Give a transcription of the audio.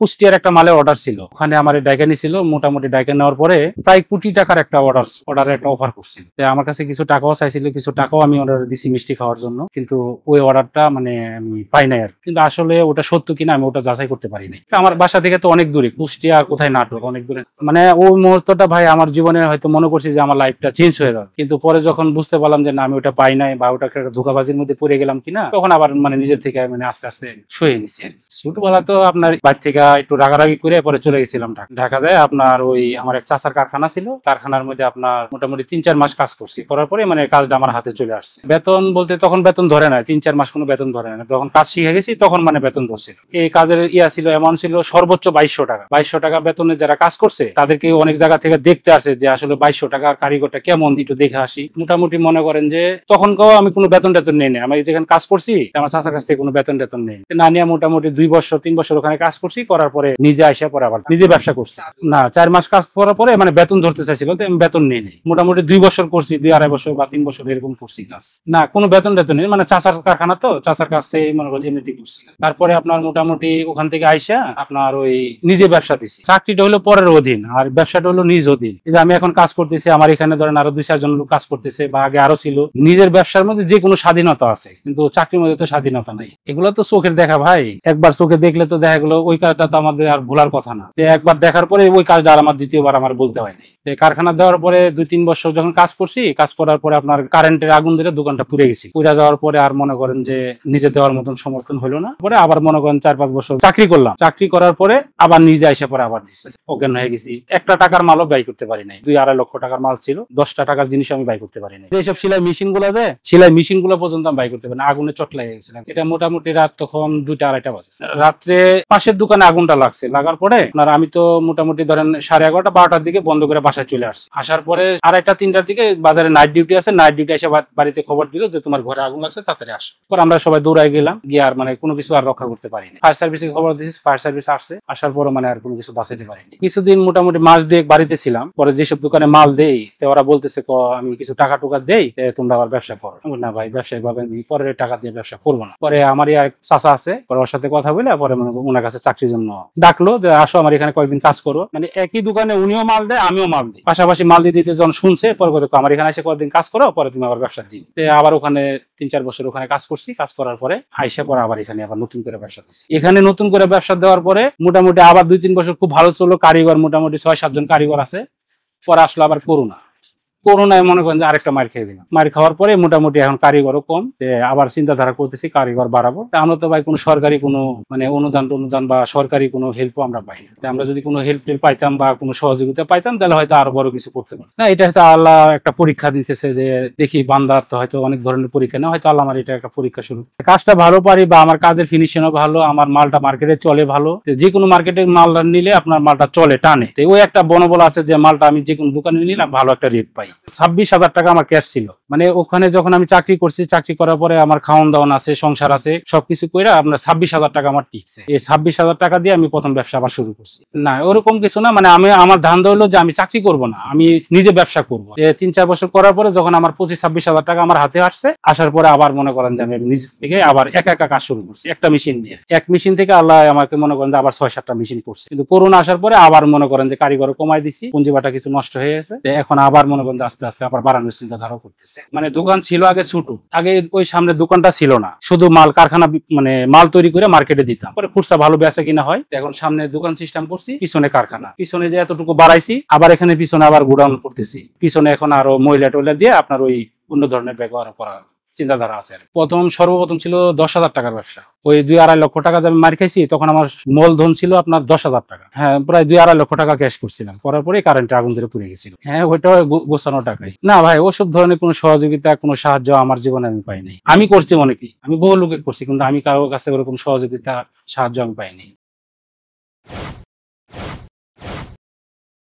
কুষ্টিয়ার একটা মালের অর্ডার ছিল, ওখানে আমার ডাইকা নিছিল। মোটামুটি ডাইকা নেওয়ার পরে প্রায় কোটি টাকার একটা অর্ডারের একটা অফার করছিল। আমার কাছে কিছু টাকাও চাইছিল, কিছু টাকাও আমি অর্ডার দিছি মিষ্টি খাওয়ার জন্য, কিন্তু ওই অর্ডারটা মানে আমি পাই নাই আর। কিন্তু আসলে ওটা সত্য কিনা আমি ওটা যাচাই করতে পারি নাই। আমার বাসা থেকে তো অনেক দূরে, কুষ্টিয়া কোথায় নাটোর, অনেক দূরে। মানে ওই মুহূর্তটা ভাই আমার জীবনে হয়তো মনে করছি যে আমার লাইফটা চেঞ্জ হয়ে যাবে, কিন্তু পরে যখন বুঝতে পারলাম যে না আমি ওটা পাই নাই বা ওটা একটা ধোঁকাবাজির মধ্যে পড়ে গেলাম কিনা, তখন আবার মানে নিজের থেকে মানে আস্তে আস্তে সয়ে নিছি আর কি। ছোটবেলা তো আপনার বাড়ি থেকে একটু রাগারাগি করে পরে চলে গেছিলাম ঢাকা যায়। আপনার ওই আমার এক চাচার কারখানা ছিল, কারখানার মধ্যে আপনার মোটামুটি 3-4 মাস কাজ করছি। করার পরে মানে কাজটা আমার হাতে চলে আসছে। বেতন বলতে তখন বেতন ধরে না, 3-4 মাস কোনো বেতন ধরে না। যখন কাজ শিখে গেছি তখন মানে বেতন ধরছিল। এই কাজের ছিল অ্যামাউন্ট ছিল সর্বোচ্চ 2200 টাকা। 2200 টাকা বেতনে যারা কাজ করছে তাদেরকে অনেক জায়গা থেকে দেখতে আসে যে আসলে 2200 টাকার কারিগরটা কেমন, একটু দেখে আসি। মোটামুটি মনে করেন যে তখন আমি কোনো বেতন টেতন নেই না। আমি যেখানে কাজ করছি আমার চাচার কাছ থেকে কোনো বেতন টেতন নেই না নিয়ে মোটামুটি 2-3 বছর ওখানে কাজ করছি। করার পরে নিজে আসা পরে আবার নিজে ব্যবসা করছি। না 4 মাস কাজ করার পরে মানে বেতন ধরতে চাইছিল, আমি বেতন নেই নাই। মোটামুটি 2 বছর করছি, 2-2.5 বছর বা 3 বছর এরকম করছি কাজ। না কোনো বেতন টেতন নেই, মানে চাচার কারখানা তো চাচার কাছ থেকে মনে করেন এমনিতে করছি। তারপরে আপনার মোটামুটি ওখান থেকে আইসা আপনার ওই নিজে ব্যবসা দিছি। চাকরিটা হলো পরের অধীন আর ব্যবসাটা হলো নিজ অধীন। এই যে আমি এখন কাজ করতেছি, আমার এখানে ধরেন আরো 2-4 জন লোক কাজ করতেছে বা আগে আরো ছিল। নিজের ব্যবসার মধ্যে যে কোনো স্বাধীনতা আছে, কিন্তু চাকরির মধ্যে তো স্বাধীনতা নাই। এগুলো তো চোখের দেখা ভাই, একবার চোখে দেখলে তো দেখা গেলো ওই কাজটা তো আমাদের আর ভোলার কথা না। একবার দেখার পরে ওই কাজটা আর আমার দ্বিতীয়বার আমার বলতে হয়নি। কারখানা দেওয়ার পরে 2-3 বছর যখন কাজ করছি, কাজ করার পরে আপনার কারেন্টের আগুন ধরে দোকানটা পুড়ে গেছি। পুড়ে যাওয়ার পরে আর মনে করেন যে নিজে দেওয়ার মতন সমর্থন হলো না। পরে আবার মনে করেন 4-5 বছর চাকরি করলাম। চাকরি করার পরে আবার নিজে এসে পরে আবার অজ্ঞান হয়ে গেছি। একটা টাকার মালও ব্যয় করতে পারি নাই। 2-2.5 লক্ষ টাকার মাল ছিল, 10টা টাকার জিনিস আমি ব্যয় করতে পারি নাই। যেসব সেলাই মেশিন গুলো আছে, সেলাই মেশিন গুলো পর্যন্ত আমি ব্যয় করতে পারি না। আগুনে চট লেগে গেছিলাম। এটা মোটামুটি রাত তখন 2টা-2.5টা বাজে। রাত্রে পাশের দোকানে আগুনটা লাগছে। লাগার পরে আপনার আমি তো মোটামুটি ধরেন 11:30-12টার দিকে বন্ধ করে বাসায় চলে আসছি। আসার পরে 2:30-3টার দিকে বাজারে নাইট ডিউটি আছে, নাইট ডিউটি এসে বাড়িতে খবর দিল যে তোমার ঘরে আগুন লাগছে, তাড়াতাড়ি আসো। পরে আমরা সবাই দৌড়াই গেলাম, গিয়ে আর মানে কোনো কিছু আর রক্ষা করতে পারিনি। ফায়ার সার্ভিসে খবর দিয়েছি, ফায়ার সার্ভিস আসছে। আসার পরে মানে আর কোনো কিছু বাঁচাইতে পারিনি। কিছুদিন মোটামুটি মাস 2 বাড়িতে ছিলাম। পরে যেসব দোকানে মাল দেই ওরা বলতেছে আমি কিছু টাকা টুকা দেই, তোমরা আবার ব্যবসা করো। না ভাই, ব্যবসায়িক ভাবে আমি পরের টাকা দিয়ে ব্যবসা করবো না। পরে আমারই এক চাচা আছে, পরে ওর সাথে কথা বলে পরে ওনার কাছে চাকরির জন্য ডাকলো যে আসো আমার এখানে কয়েকদিন কাজ করো। মানে একই দোকানে উনিও মাল দেয়, আমিও মাল দিই, পাশাপাশি মাল দিতে যখন শুনছে পরে আমার এখানে এসে কয়েকদিন কাজ করো, পরে তুমি আবার ব্যবসা দিই। আবার ওখানে 3-4 বছর ওখানে কাজ করছি। কাজ করার পরে আইসা পরে আবার এখানে আবার নতুন করে ব্যবসা দিচ্ছি। এখানে নতুন করে ব্যবসা দেওয়ার পরে মোটামুটি আবার 2-3 বছর খুব ভালো চললো। কারিগর মোটামুটি 6-7 জন কারিগর আছে। পরে আসলো আবার করোনায় মনে করেন যে আরেকটা মার খেয়ে দিলাম। মার খাওয়ার পরে মোটামুটি এখন কারিগরও কম, আবার চিন্তাধারা করতেছি কারিগর বাড়াবো। আমরা তো ভাই কোনো সরকারি কোনো মানে অনুদান বা সরকারি কোনো হেল্পও আমরা পাই না। আমরা যদি কোনো হেল্প পাইতাম বা কোনো সহযোগিতা পাইতাম তাহলে হয়তো আরো বড় কিছু করতে পারতাম। না, এটা হয়তো আল্লাহ একটা পরীক্ষা দিতেছে যে দেখি বান্দার তো হয়তো অনেক ধরনের পরীক্ষা না, হয়তো আল্লাহ আমার এটা একটা পরীক্ষা শুরু। কাজটা ভালো পারি বা আমার কাজের ফিনিশিংও ভালো, আমার মালটা মার্কেটে চলে ভালো। যে কোনো মার্কেটে মাল নিলে আপনার মালটা চলে টানে। ওই একটা বনবল আছে যে মালটা আমি যে কোনো দোকানে নিলাম ভালো একটা রেট পাই। 26,000 টাকা আমার ক্যাশ ছিল। মানে ওখানে যখন আমি চাকরি করছি, চাকরি করার পরে আমার খাওয়ান দাওয়ান আছে, সংসার আছে, সবকিছু করে আপনার 26,000 টাকা আমার টিকছে। এই 26,000 টাকা দিয়ে আমি প্রথম ব্যবসা আবার শুরু করছি। না ওরকম কিছু না, মানে আমার ধান্দা হলো যে আমি চাকরি করব না, আমি নিজে ব্যবসা করবো। 3-4 বছর করার পরে যখন আমার 25-26,000 টাকা আমার হাতে আসছে, আসার পরে আবার মনে করেন যে আমি নিজ থেকে আবার একা কাজ শুরু করছি একটা মেশিন দিয়ে। এক মেশিন থেকে আল্লাহ আমাকে মনে করেন যে আবার 6-7টা মেশিন করছে। কিন্তু করোনা আসার পরে আবার মনে করেন যে কারিগর কমাই দিছি, পুঁজিবাটা কিছু নষ্ট হয়ে গেছে। এখন আবার মনে করেন আস্তে আস্তে আবার বাড়ানোর চিন্তাধারা করতেছে। মানে দোকান ছিল আগে ছোট, আগে ওই সামনে দোকানটা ছিল না, শুধু মাল কারখানা মানে মাল তৈরি করে মার্কেটে দিতাম। পরে খুচরা ভালো বেচা কিনা হয়, এখন সামনে দোকান সিস্টেম করছি, পিছনে কারখানা। পিছনে যে এতটুকু বাড়াইছি, আবার এখানে পিছনে আবার গোডাউন করতেছি। পিছনে এখন আরো মহিলা টয়লা দিয়ে আপনার ওই অন্য ধরনের ব্যবহার করা চিন্তাধারা আছে। সর্বপ্রথম ছিল 10,000 টাকার ব্যবসা। ওই 2-2.5 লক্ষ টাকা আমি মার খাইছি, তখন আমার মূলধন ছিল আপনার 10,000 টাকা। হ্যাঁ, প্রায় 2-2.5 লক্ষ টাকা ক্যাশ করছিলাম। করার পরে কারেন্টে আগুন ধরে পুড়ে গেছিল। হ্যাঁ, ওইটা গোছানো টাকাই। না ভাই, ওসব ধরনের কোনো সহযোগিতা কোনো সাহায্য আমার জীবনে আমি পাই নাই। আমি করছি অনেকেই, আমি বহু লোকে করছি, কিন্তু আমি কারোর কাছে ওরকম সহযোগিতা সাহায্য আমি পাইনি।